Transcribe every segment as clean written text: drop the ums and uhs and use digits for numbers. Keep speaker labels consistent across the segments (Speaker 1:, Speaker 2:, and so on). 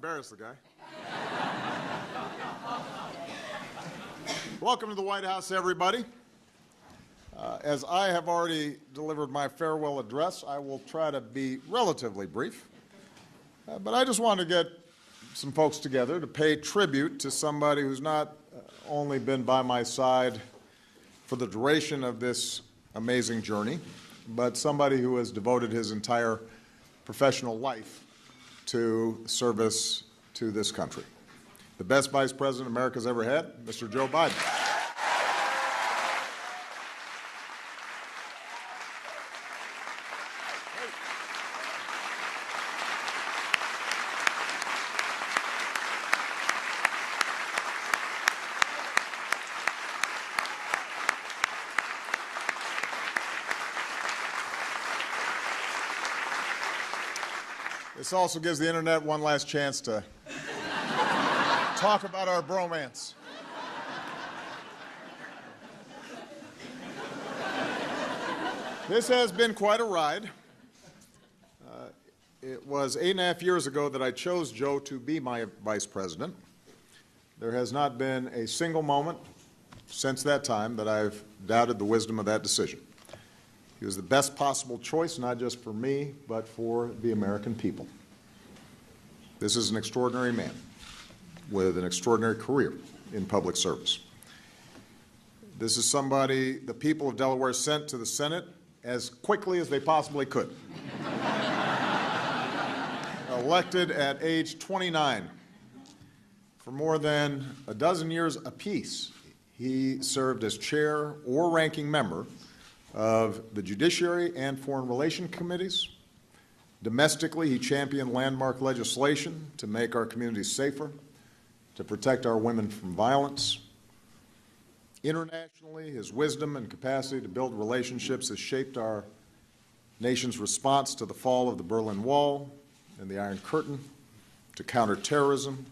Speaker 1: embarrass the guy. Welcome to the White House, everybody. As I have already delivered my farewell address, I will try to be relatively brief. But I just want to get some folks together to pay tribute to somebody who's not only been by my side for the duration of this amazing journey, but somebody who has devoted his entire professional life to service to this country. The best Vice President America's ever had, Mr. Joe Biden. This also gives the internet one last chance to talk about our bromance. This has been quite a ride. It was 8.5 years ago that I chose Joe to be my vice president. There has not been a single moment since that time that I've doubted the wisdom of that decision. He was the best possible choice, not just for me, but for the American people. This is an extraordinary man with an extraordinary career in public service. This is somebody the people of Delaware sent to the Senate as quickly as they possibly could. Elected at age 29. For more than a dozen years apiece, he served as chair or ranking member of the Judiciary and Foreign Relations Committees. Domestically, he championed landmark legislation to make our communities safer, to protect our women from violence. Internationally, his wisdom and capacity to build relationships has shaped our nation's response to the fall of the Berlin Wall and the Iron Curtain, to counter terrorism,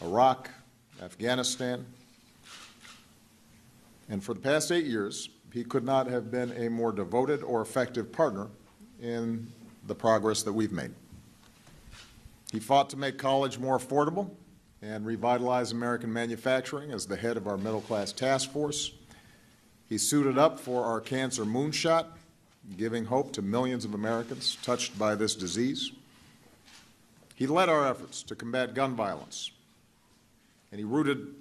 Speaker 1: Iraq, Afghanistan. And for the past 8 years, he could not have been a more devoted or effective partner in the progress that we've made. He fought to make college more affordable and revitalize American manufacturing as the head of our middle-class task force. He suited up for our cancer moonshot, giving hope to millions of Americans touched by this disease. He led our efforts to combat gun violence, and he rooted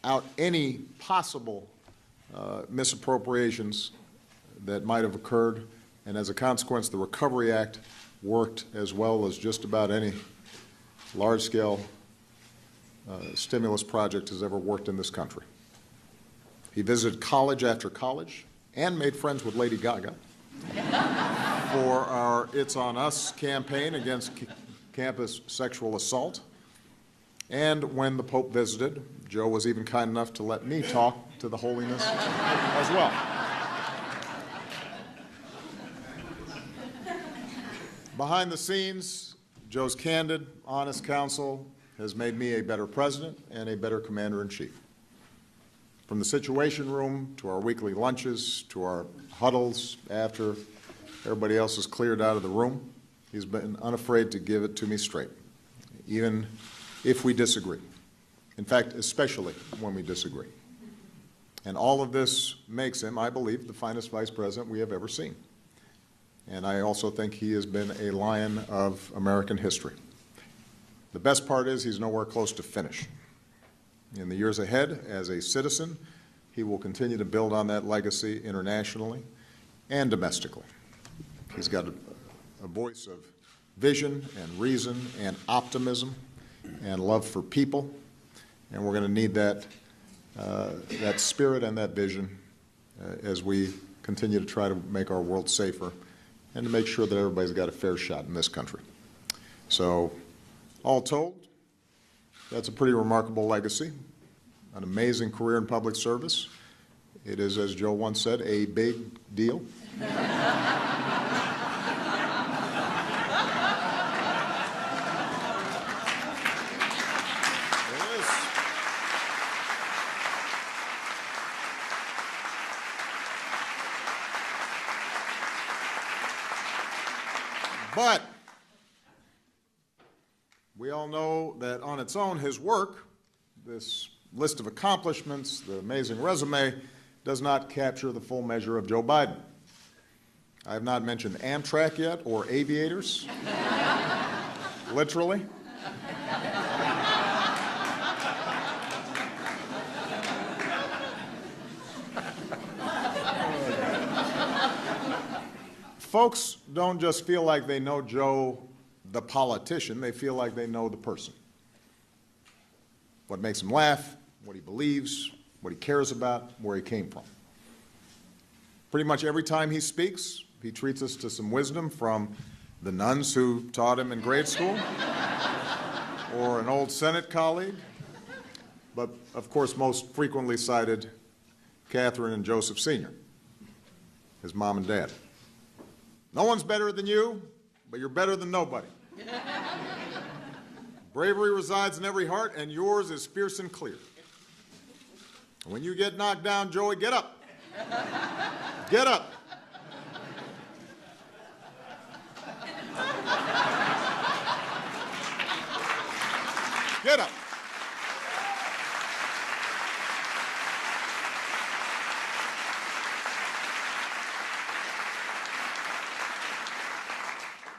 Speaker 1: out any possible misappropriations that might have occurred, and as a consequence, the Recovery Act worked as well as just about any large-scale stimulus project has ever worked in this country. He visited college after college and made friends with Lady Gaga for our It's On Us campaign against campus sexual assault. And when the Pope visited, Joe was even kind enough to let me talk to the holiness as well. Behind the scenes, Joe's candid, honest counsel has made me a better president and a better commander-in-chief. From the Situation Room to our weekly lunches to our huddles after everybody else is cleared out of the room, he's been unafraid to give it to me straight, even if we disagree. In fact, especially when we disagree. And all of this makes him, I believe, the finest vice president we have ever seen. And I also think he has been a lion of American history. The best part is he's nowhere close to finish. In the years ahead, as a citizen, he will continue to build on that legacy internationally and domestically. He's got a voice of vision and reason and optimism and love for people, and we're going to need that spirit and that vision as we continue to try to make our world safer and to make sure that everybody's got a fair shot in this country. So, all told, that's a pretty remarkable legacy, an amazing career in public service. It is, as Joe once said, a big deal. We all know that on its own, his work, this list of accomplishments, the amazing resume, does not capture the full measure of Joe Biden. I have not mentioned Amtrak yet or aviators, literally. Folks don't just feel like they know Joe, the politician, they feel like they know the person. What makes him laugh, what he believes, what he cares about, where he came from. Pretty much every time he speaks, he treats us to some wisdom from the nuns who taught him in grade school, or an old Senate colleague, but of course most frequently cited Catherine and Joseph Sr., his mom and dad. No one's better than you, but you're better than nobody. Bravery resides in every heart, and yours is fierce and clear. When you get knocked down, Joey, get up. Get up. Get up.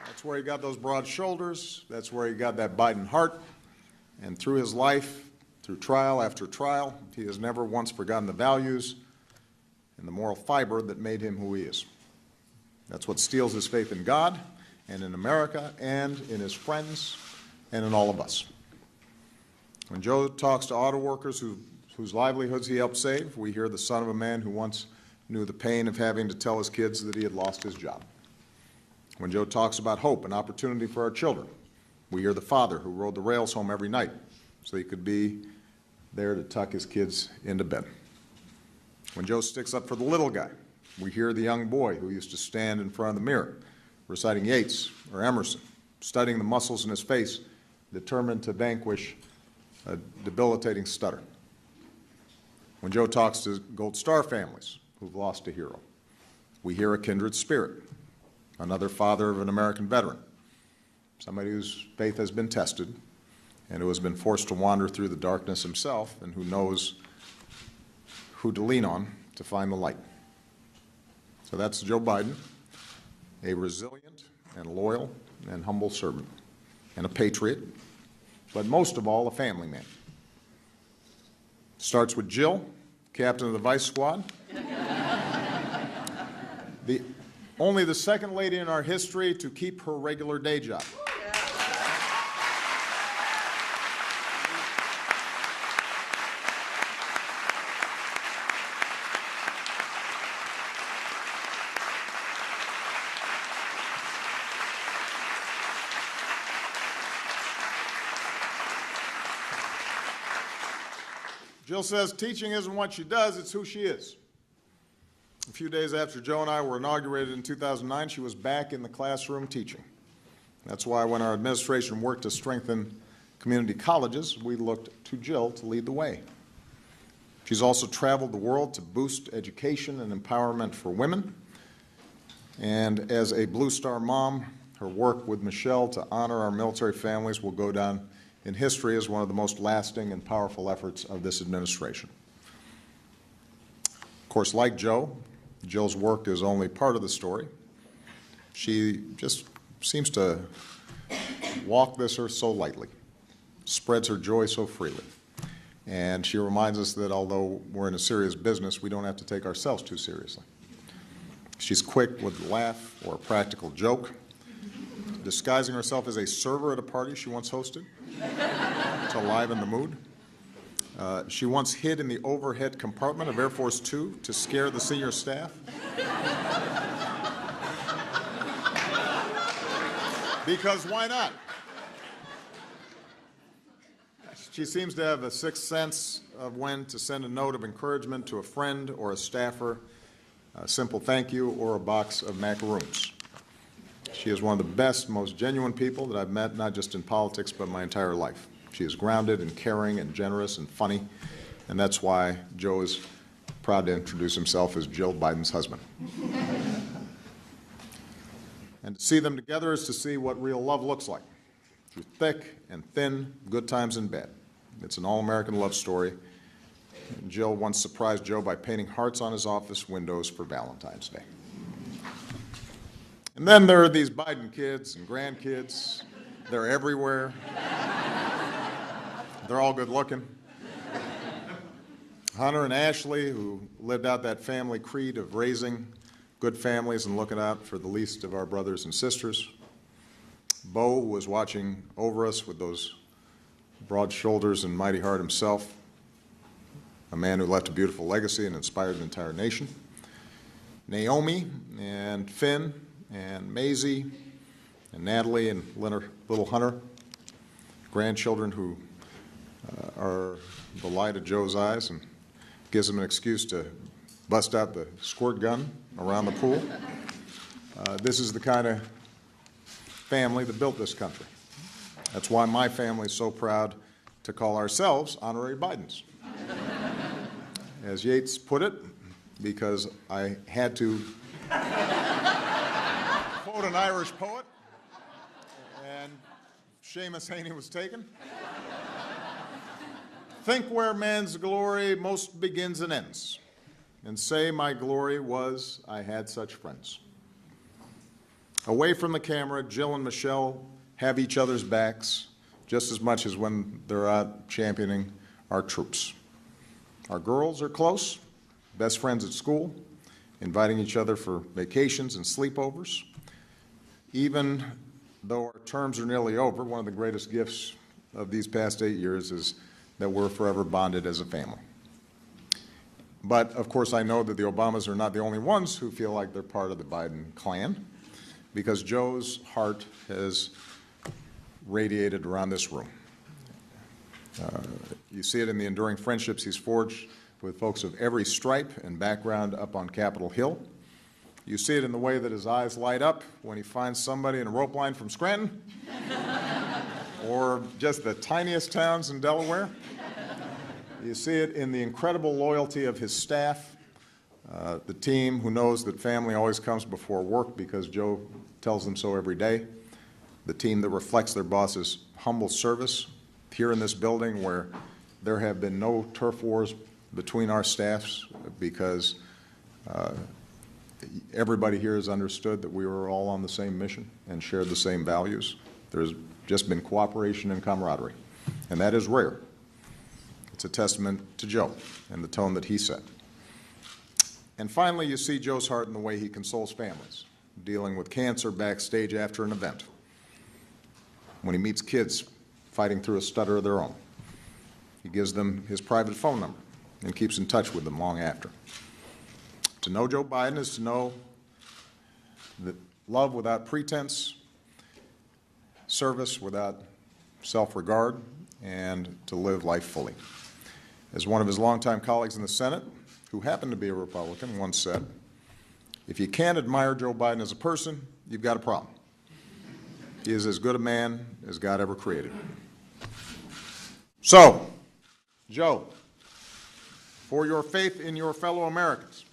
Speaker 1: That's where he got those broad shoulders. That's where he got that Biden heart. And through his life, through trial after trial, he has never once forgotten the values and the moral fiber that made him who he is. That's what steels his faith in God and in America and in his friends and in all of us. When Joe talks to auto workers whose livelihoods he helped save, we hear the son of a man who once knew the pain of having to tell his kids that he had lost his job. When Joe talks about hope and opportunity for our children, we hear the father who rode the rails home every night so he could be there to tuck his kids into bed. When Joe sticks up for the little guy, we hear the young boy who used to stand in front of the mirror, reciting Yeats or Emerson, studying the muscles in his face, determined to vanquish a debilitating stutter. When Joe talks to Gold Star families who've lost a hero, we hear a kindred spirit, another father of an American veteran, somebody whose faith has been tested and who has been forced to wander through the darkness himself and who knows who to lean on to find the light. So that's Joe Biden, a resilient and loyal and humble servant and a patriot, but most of all, a family man. Starts with Jill, captain of the Vice Squad. Only the second lady in our history to keep her regular day job. Jill says teaching isn't what she does, it's who she is. A few days after Joe and I were inaugurated in 2009, she was back in the classroom teaching. That's why when our administration worked to strengthen community colleges, we looked to Jill to lead the way. She's also traveled the world to boost education and empowerment for women. And as a Blue Star mom, her work with Michelle to honor our military families will go down in history as one of the most lasting and powerful efforts of this administration. Of course, like Joe, Jill's work is only part of the story. She just seems to walk this earth so lightly, spreads her joy so freely. And she reminds us that although we're in a serious business, we don't have to take ourselves too seriously. She's quick with a laugh or a practical joke, disguising herself as a server at a party she once hosted to liven the mood. She once hid in the overhead compartment of Air Force Two to scare the senior staff. Because why not? She seems to have a sixth sense of when to send a note of encouragement to a friend or a staffer, a simple thank you, or a box of macaroons. She is one of the best, most genuine people that I've met, not just in politics, but my entire life. She is grounded and caring and generous and funny, and that's why Joe is proud to introduce himself as Jill Biden's husband. And to see them together is to see what real love looks like. through thick and thin, good times and bad. It's an all-American love story. Jill once surprised Joe by painting hearts on his office windows for Valentine's Day. And then there are these Biden kids and grandkids. They're everywhere. They're all good looking. Hunter and Ashley, who lived out that family creed of raising good families and looking out for the least of our brothers and sisters. Bo, who was watching over us with those broad shoulders and mighty heart himself, a man who left a beautiful legacy and inspired an entire nation. Naomi and Finn and Maisie and Natalie and little Hunter, grandchildren who are the light of Joe's eyes and gives him an excuse to bust out the squirt gun around the pool. This is the kind of family that built this country. That's why my family is so proud to call ourselves honorary Bidens. As Yeats put it, because I had to quote an Irish poet, and Seamus Heaney was taken. Think where man's glory most begins and ends, and say my glory was I had such friends. Away from the camera, Jill and Michelle have each other's backs just as much as when they're out championing our troops. Our girls are close, best friends at school, inviting each other for vacations and sleepovers. Even though our terms are nearly over, one of the greatest gifts of these past 8 years is that we're forever bonded as a family. But, of course, I know that the Obamas are not the only ones who feel like they're part of the Biden clan, because Joe's heart has radiated around this room. You see it in the enduring friendships he's forged with folks of every stripe and background up on Capitol Hill. You see it in the way that his eyes light up when he finds somebody in a rope line from Scranton or just the tiniest towns in Delaware. You see it in the incredible loyalty of his staff, the team who knows that family always comes before work because Joe tells them so every day, the team that reflects their boss's humble service here in this building where there have been no turf wars between our staffs because everybody here has understood that we were all on the same mission and shared the same values. There's just been cooperation and camaraderie, and that is rare. It's a testament to Joe and the tone that he set. And finally, you see Joe's heart in the way he consoles families, dealing with cancer backstage after an event, when he meets kids fighting through a stutter of their own. He gives them his private phone number and keeps in touch with them long after. To know Joe Biden is to know that love without pretense, service without self-regard, and to live life fully. As one of his longtime colleagues in the Senate, who happened to be a Republican, once said, if you can't admire Joe Biden as a person, you've got a problem. He is as good a man as God ever created. So, Joe, for your faith in your fellow Americans,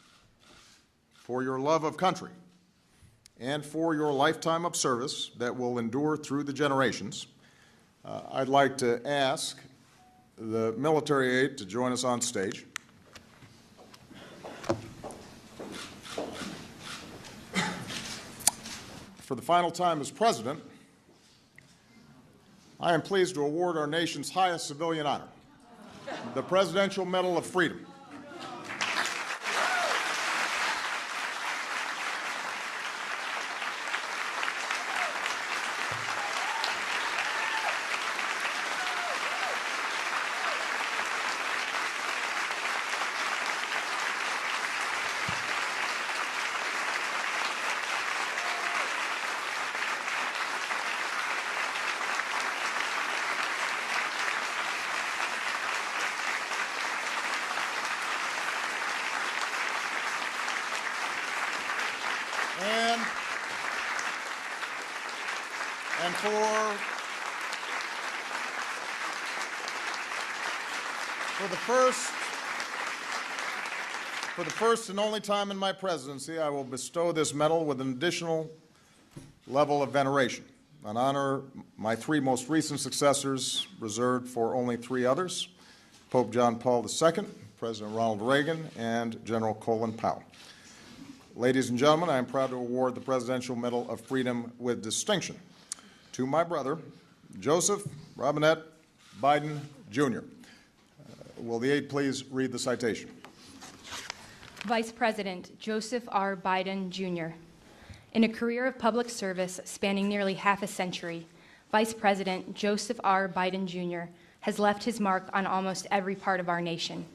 Speaker 1: for your love of country, and for your lifetime of service that will endure through the generations, I'd like to ask the military aide to join us on stage. For the final time as president, I am pleased to award our nation's highest civilian honor, the Presidential Medal of Freedom. And for the first and only time in my presidency, I will bestow this medal with an additional level of veneration. an honor my three most recent successors reserved for only three others: Pope John Paul II, President Ronald Reagan, and General Colin Powell. Ladies and gentlemen, I am proud to award the Presidential Medal of Freedom with distinction to my brother, Joseph Robinette Biden, Jr. Will the aide please read the citation?
Speaker 2: Vice President Joseph R. Biden, Jr. In a career of public service spanning nearly half a century, Vice President Joseph R. Biden, Jr. has left his mark on almost every part of our nation,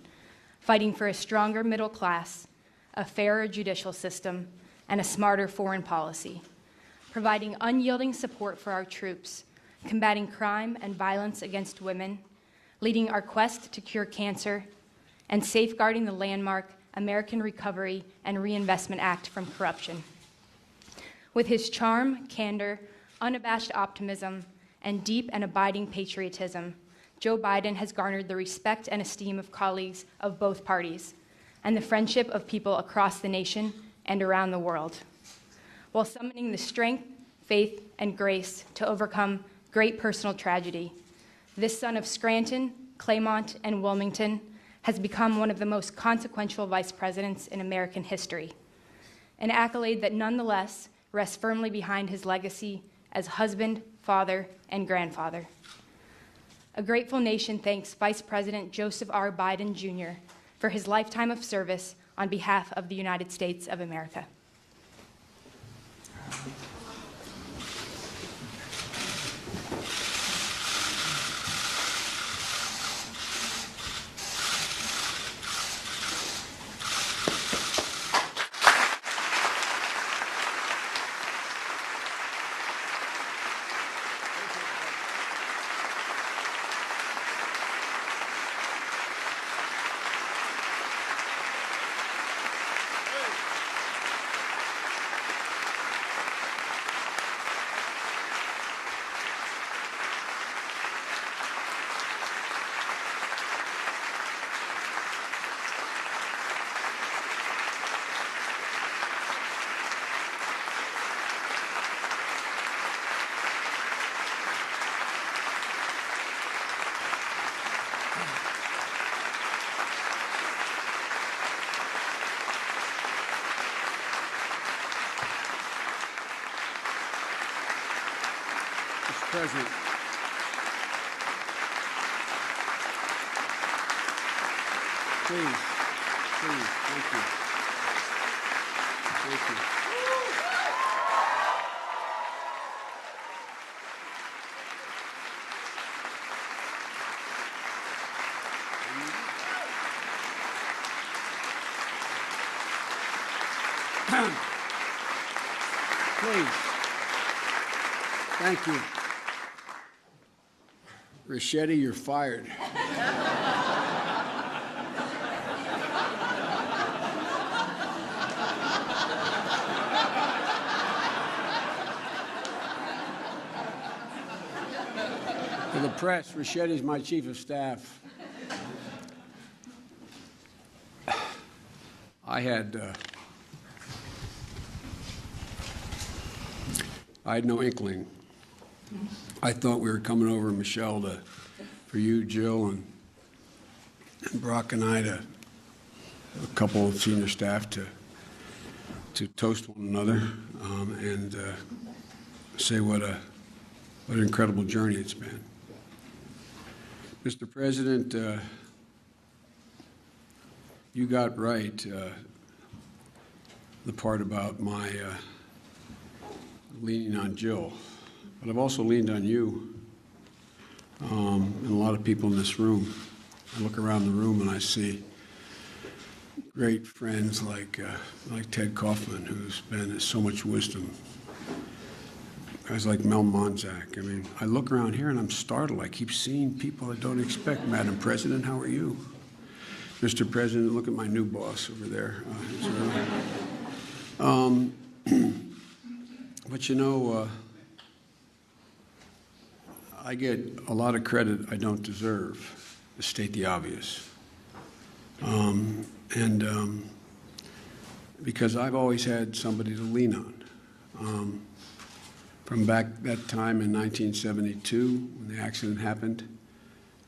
Speaker 2: fighting for a stronger middle class, a fairer judicial system, and a smarter foreign policy, providing unyielding support for our troops, combating crime and violence against women, leading our quest to cure cancer, and safeguarding the landmark American Recovery and Reinvestment Act from corruption. With his charm, candor, unabashed optimism, and deep and abiding patriotism, Joe Biden has garnered the respect and esteem of colleagues of both parties and the friendship of people across the nation and around the world, while summoning the strength, faith, and grace to overcome great personal tragedy. This son of Scranton, Claymont, and Wilmington has become one of the most consequential vice presidents in American history, an accolade that nonetheless rests firmly behind his legacy as husband, father, and grandfather. A grateful nation thanks Vice President Joseph R. Biden, Jr. for his lifetime of service on behalf of the United States of America.
Speaker 3: President. Please, thank you. Thank you. Please. Thank you. Ricchetti, you're fired. To the press, Richetti's my chief of staff. I had no inkling. I thought we were coming over, Michelle, for you, Jill, and Brock and I, a couple of senior staff, to toast one another and say what an incredible journey it's been. Mr. President, you got right the part about my leaning on Jill. But I've also leaned on you and a lot of people in this room. I look around the room and I see great friends like Ted Kaufman, who's been so much wisdom. Guys like Mel Monzak. I mean, I look around here and I'm startled. I keep seeing people I don't expect. Madam President, how are you? Mr. President, look at my new boss over there. But you know, I get a lot of credit I don't deserve, to state the obvious. Because I've always had somebody to lean on. From back that time in 1972, when the accident happened,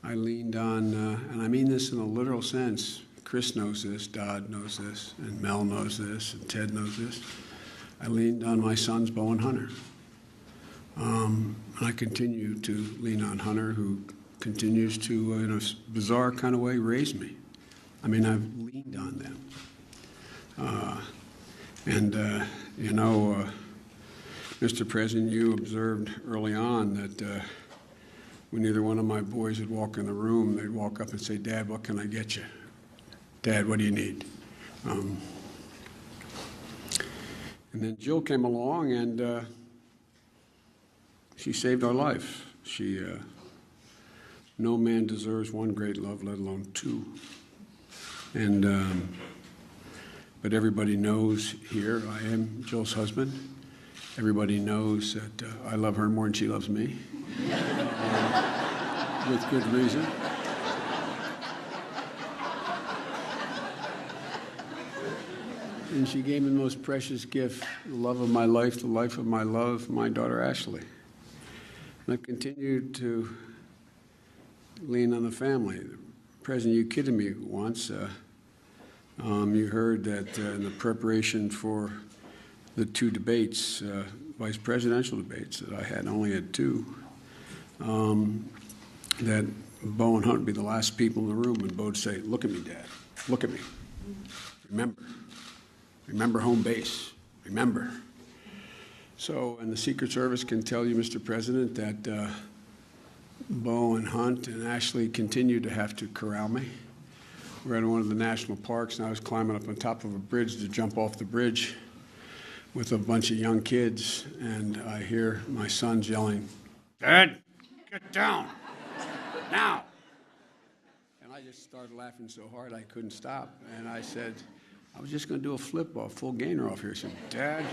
Speaker 3: I leaned on, and I mean this in a literal sense, Chris knows this, Dodd knows this, and Mel knows this, and Ted knows this. I leaned on my sons, Bo and Hunter. And I continue to lean on Hunter, who continues to, in a bizarre kind of way, raise me. I mean, I've leaned on them. You know, Mr. President, you observed early on that when either one of my boys would walk in the room, they'd walk up and say, "Dad, what can I get you? Dad, what do you need?" And then Jill came along, and she saved our life. No man deserves one great love, let alone two. And but everybody knows here I am Jill's husband. Everybody knows that I love her more than she loves me, with good reason. And she gave me the most precious gift, the love of my life, the life of my love, my daughter Ashley. And I've continued to lean on the family. President, you kidded me once. You heard that in the preparation for the two debates, vice presidential debates that I had, only had two, that Bo and Hunt would be the last people in the room, and Bo would say, "Look at me, Dad. Look at me. Remember. Remember home base. Remember." So, and the Secret Service can tell you, Mr. President, that Bo and Hunt and Ashley continue to have to corral me. We're at one of the national parks, and I was climbing up on top of a bridge to jump off the bridge with a bunch of young kids, and I hear my sons yelling, "Dad, get down, now." And I just started laughing so hard I couldn't stop, and I said, "I was just going to do a flip off, full gainer off here." He said, "Dad,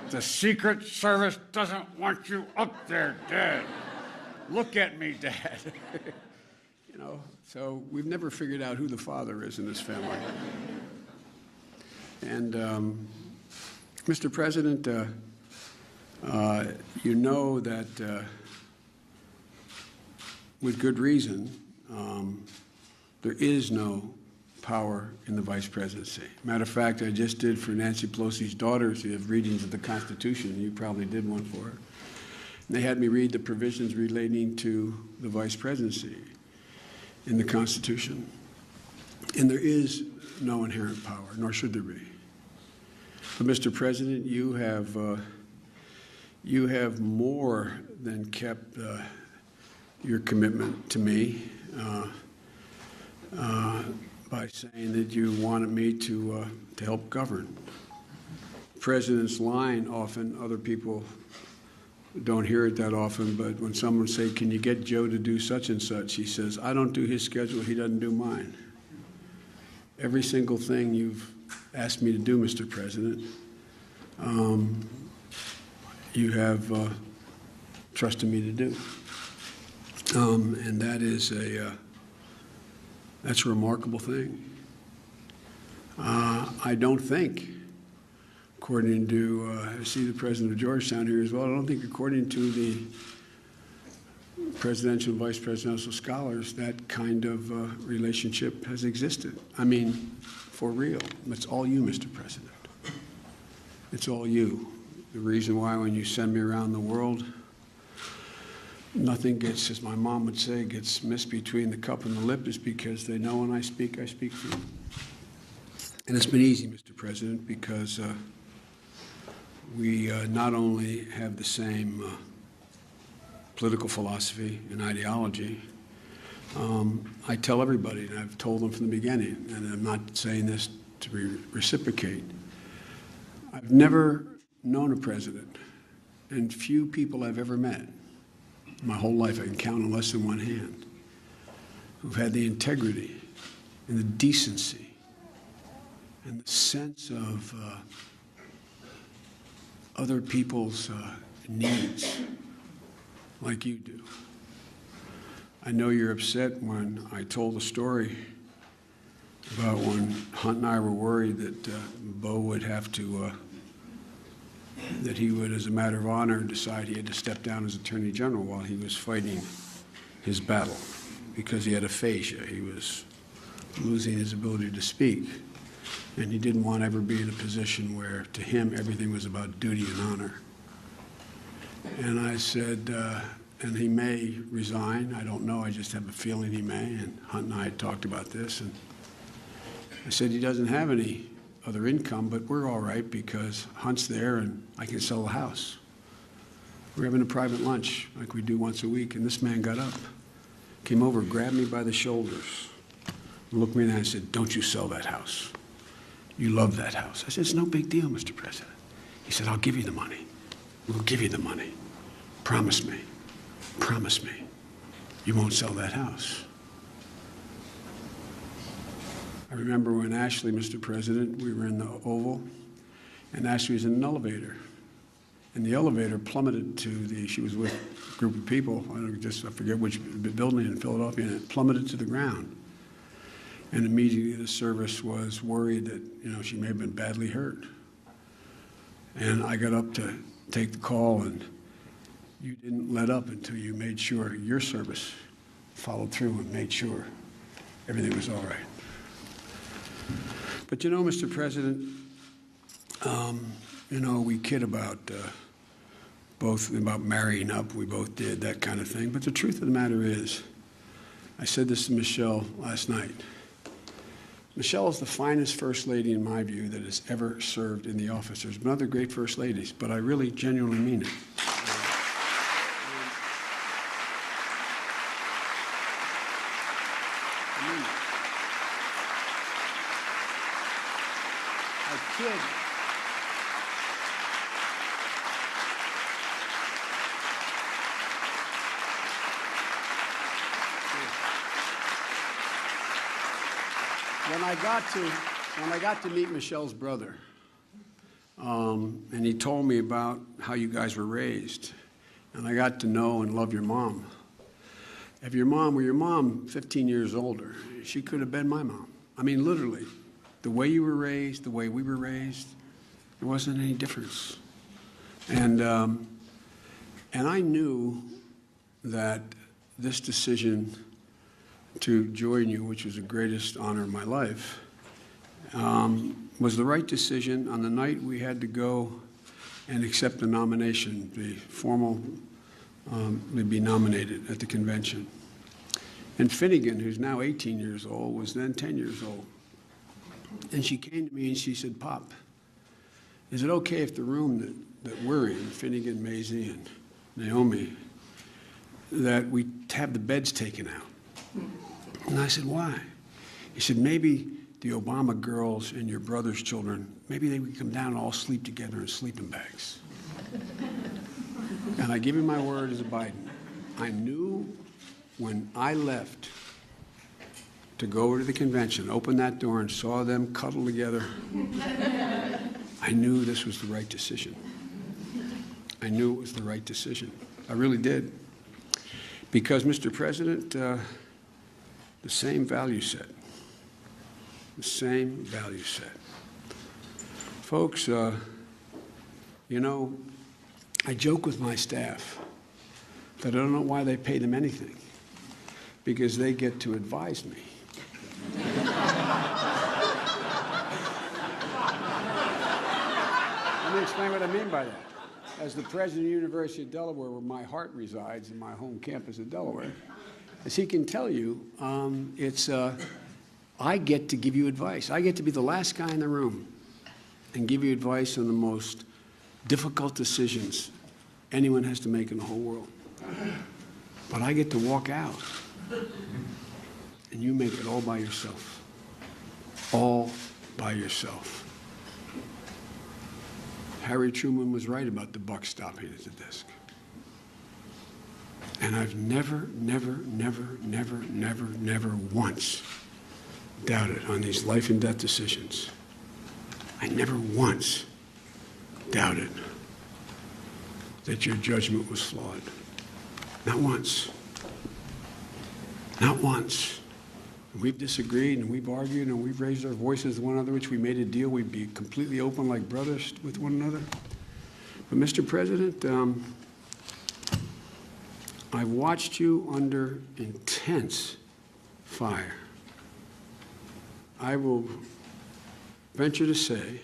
Speaker 3: the Secret Service doesn't want you up there, Dad. Look at me, Dad." You know, so we've never figured out who the father is in this family. And Mr. President, you know that with good reason, there is no power in the vice presidency. Matter of fact, I just did for Nancy Pelosi's daughters, who have readings of the Constitution. You probably did one for her. And they had me read the provisions relating to the vice presidency in the Constitution. And there is no inherent power, nor should there be. But, Mr. President, you have more than kept your commitment to me by saying that you wanted me to help govern. The President's line often, other people don't hear it that often, but when someone say, "Can you get Joe to do such and such?" he says, "I don't do his schedule, he doesn't do mine." Every single thing you've asked me to do, Mr. President, you have trusted me to do. And that is that's a remarkable thing. I don't think, according to, I see the president of Georgetown here as well, I don't think according to the presidential and vice presidential scholars, that kind of relationship has existed. I mean, for real. It's all you, Mr. President. It's all you. The reason why when you send me around the world, nothing gets, as my mom would say, gets missed between the cup and the lip is because they know when I speak for you. And it's been easy, Mr. President, because we not only have the same political philosophy and ideology, I tell everybody, and I've told them from the beginning, and I'm not saying this to reciprocate, I've never known a president, and few people I've ever met, my whole life, I can count on less than one hand, who've had the integrity and the decency and the sense of other people's needs like you do. I know you're upset when I told the story about when Hunt and I were worried that Bo would have to that he would, as a matter of honor, decide he had to step down as Attorney General while he was fighting his battle because he had aphasia. He was losing his ability to speak, and he didn't want to ever be in a position where, to him, everything was about duty and honor. And I said, and he may resign. I don't know. I just have a feeling he may. And Hunt and I had talked about this. And I said, he doesn't have any other income, but we're all right because Hunt's there and I can sell the house. We're having a private lunch like we do once a week. And this man got up, came over, grabbed me by the shoulders, and looked me in the eye and said, don't you sell that house. You love that house. I said, it's no big deal, Mr. President. He said, I'll give you the money. We'll give you the money. Promise me. Promise me. You won't sell that house. I remember when Ashley, Mr. President, we were in the Oval, and Ashley was in an elevator. And the elevator plummeted to the, she was with a group of people, I forget which building in Philadelphia, and it plummeted to the ground. And immediately the service was worried that, she may have been badly hurt. And I got up to take the call, and you didn't let up until you made sure your service followed through and made sure everything was all right. But Mr. President, we kid about both about marrying up. We both did that kind of thing. But the truth of the matter is, I said this to Michelle last night. Michelle is the finest first lady, in my view, that has ever served in the office. There's been other great first ladies, but I really genuinely mean it. I kid. When I got to meet Michelle's brother, and he told me about how you guys were raised, and I got to know and love your mom. If your mom were your mom 15 years older, she could have been my mom. I mean, literally, the way you were raised, the way we were raised, there wasn't any difference. And I knew that this decision to join you, which was the greatest honor of my life, was the right decision on the night we had to go and accept the nomination, the formal, to be nominated at the convention. And Finnegan, who's now 18 years old, was then 10 years old. And she came to me and she said, Pop, is it okay if the room that we're in, Finnegan, Maisie, and Naomi, that we have the beds taken out? And I said, why? He said, maybe the Obama girls and your brother's children, maybe they would come down and all sleep together in sleeping bags. And I give him my word as a Biden. I knew when I left to go over to the convention, opened that door and saw them cuddle together, I knew this was the right decision. I knew it was the right decision. I really did. Because, Mr. President, the same value set. The same value set. Folks, I joke with my staff that I don't know why they pay them anything, because they get to advise me. Let me explain what I mean by that. As the president of the University of Delaware, where my heart resides, in my home campus of Delaware, as he can tell you, I get to give you advice. I get to be the last guy in the room and give you advice on the most difficult decisions anyone has to make in the whole world. But I get to walk out, and you make it all by yourself. All by yourself. Harry Truman was right about the buck stopping at the desk. And I've never once doubted on these life and death decisions. I never once doubted that your judgment was flawed. Not once. Not once. We've disagreed and we've argued and we've raised our voices to one another, which we made a deal we'd be completely open like brothers with one another. But, Mr. President, I've watched you under intense fire. I will venture to say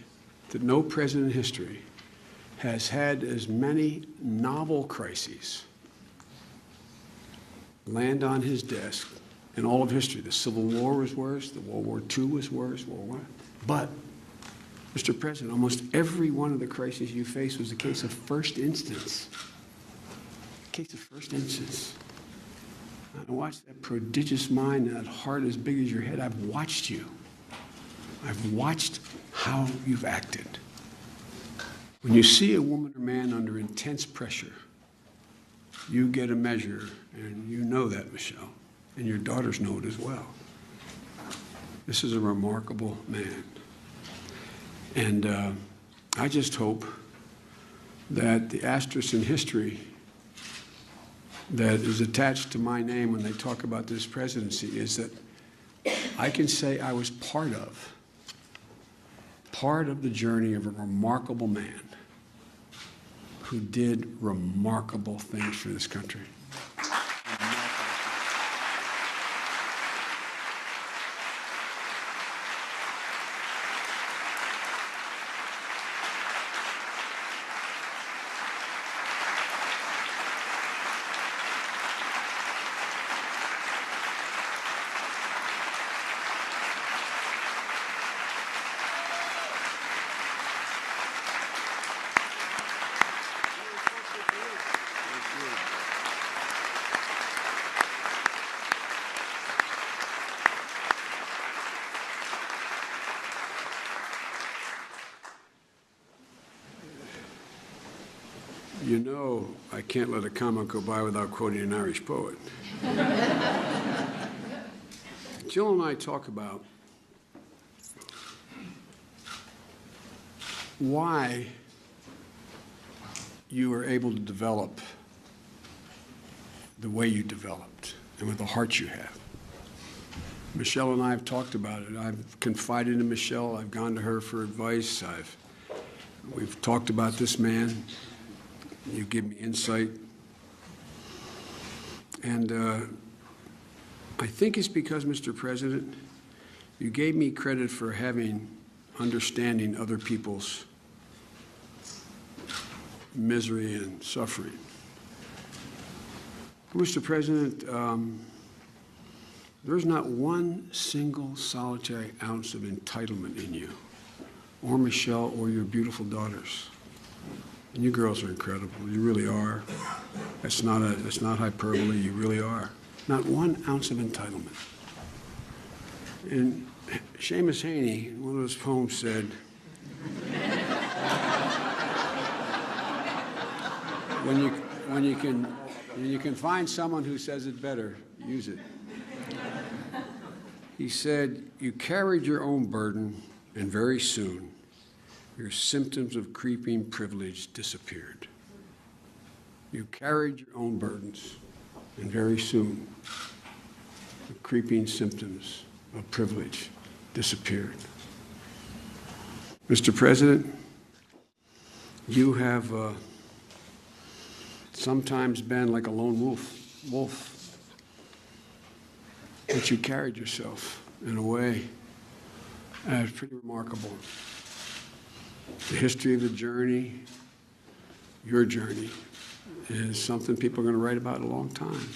Speaker 3: that no president in history has had as many novel crises land on his desk in all of history. The Civil War was worse, the World War II was worse, World War I. But, Mr. President, almost every one of the crises you faced was a case of first instance. A case of first instance. I watched that prodigious mind and that heart as big as your head. I've watched you. I've watched how you've acted. When you see a woman or man under intense pressure, you get a measure, and you know that, Michelle, and your daughters know it as well. This is a remarkable man. And I just hope that the asterisk in history that is attached to my name when they talk about this presidency is that I can say I was part of the journey of a remarkable man who did remarkable things for this country. You know, I can't let a comment go by without quoting an Irish poet. Jill and I talk about why you were able to develop the way you developed and with the heart you have. Michelle and I have talked about it. I've confided in Michelle. I've gone to her for advice. We've talked about this man. You give me insight. And I think it's because, Mr. President, you gave me credit for understanding other people's misery and suffering. Mr. President, there's not one single solitary ounce of entitlement in you, or Michelle, or your beautiful daughters. And you girls are incredible. You really are. It's not hyperbole. You really are. Not 1 ounce of entitlement. And Seamus Heaney, in one of his poems, said, when you can find someone who says it better, use it. He said, "You carried your own burden, and very soon, your symptoms of creeping privilege disappeared." You carried your own burdens, and very soon, the creeping symptoms of privilege disappeared. Mr. President, you have sometimes been like a lone wolf, but you carried yourself in a way that's pretty remarkable. The history of the journey, your journey, is something people are going to write about in a long time.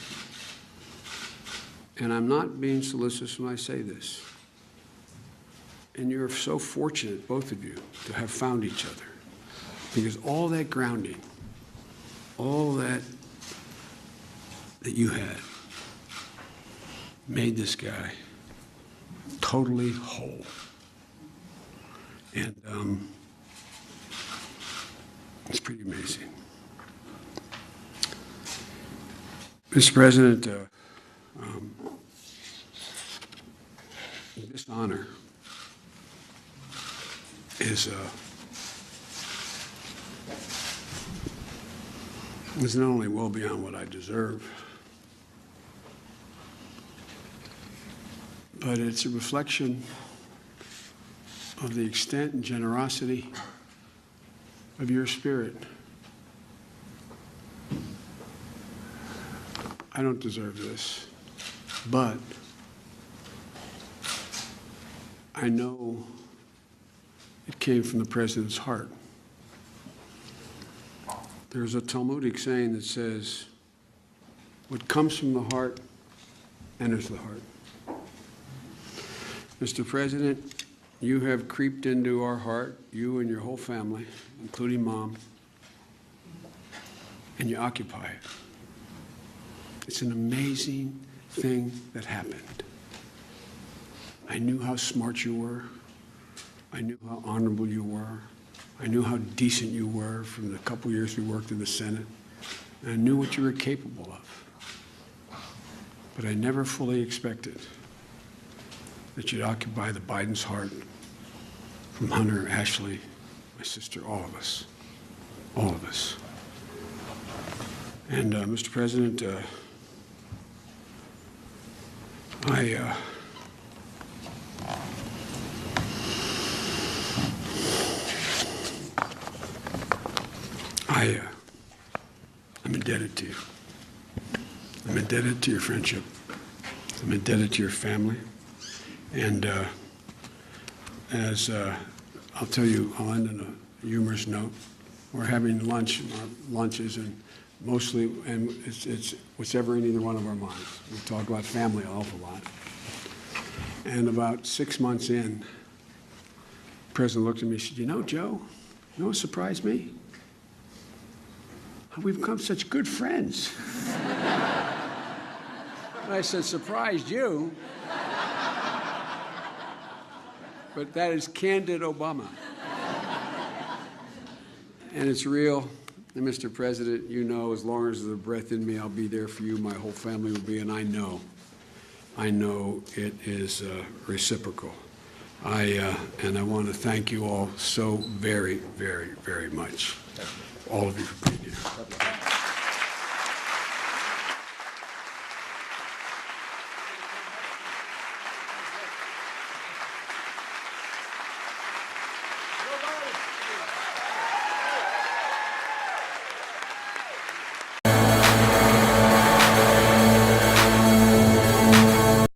Speaker 3: And I'm not being solicitous when I say this. And you're so fortunate, both of you, to have found each other. Because all that grounding, all that you had, made this guy totally whole. And it's pretty amazing. Mr. President, this honor is not only well beyond what I deserve, but it's a reflection of the extent and generosity of your spirit I don't deserve this, but I know it came from the President's heart. There's a Talmudic saying that says, what comes from the heart enters the heart. Mr. President, you have creeped into our heart, you and your whole family, including Mom, and you occupy it. It's an amazing thing that happened. I knew how smart you were. I knew how honorable you were. I knew how decent you were from the couple years we worked in the Senate. And I knew what you were capable of. But I never fully expected that you'd occupy the Biden's heart, from Hunter, Ashley, my sister, all of us. All of us. And, Mr. President, I'm indebted to you. I'm indebted to your friendship. I'm indebted to your family. And I'll tell you, I'll end on a humorous note. We're having lunch, our lunches, and mostly, and it's whatever in either one of our minds. We talk about family an awful lot. And about 6 months in, the President looked at me and said, you know, Joe, you know what surprised me? How we've become such good friends. And I said, surprised you? But that is candid Obama. And it's real. And Mr. President, you know, as long as there's a breath in me, I'll be there for you. My whole family will be, and I know it is reciprocal. And I want to thank you all so very, very, very much. All of you for being here.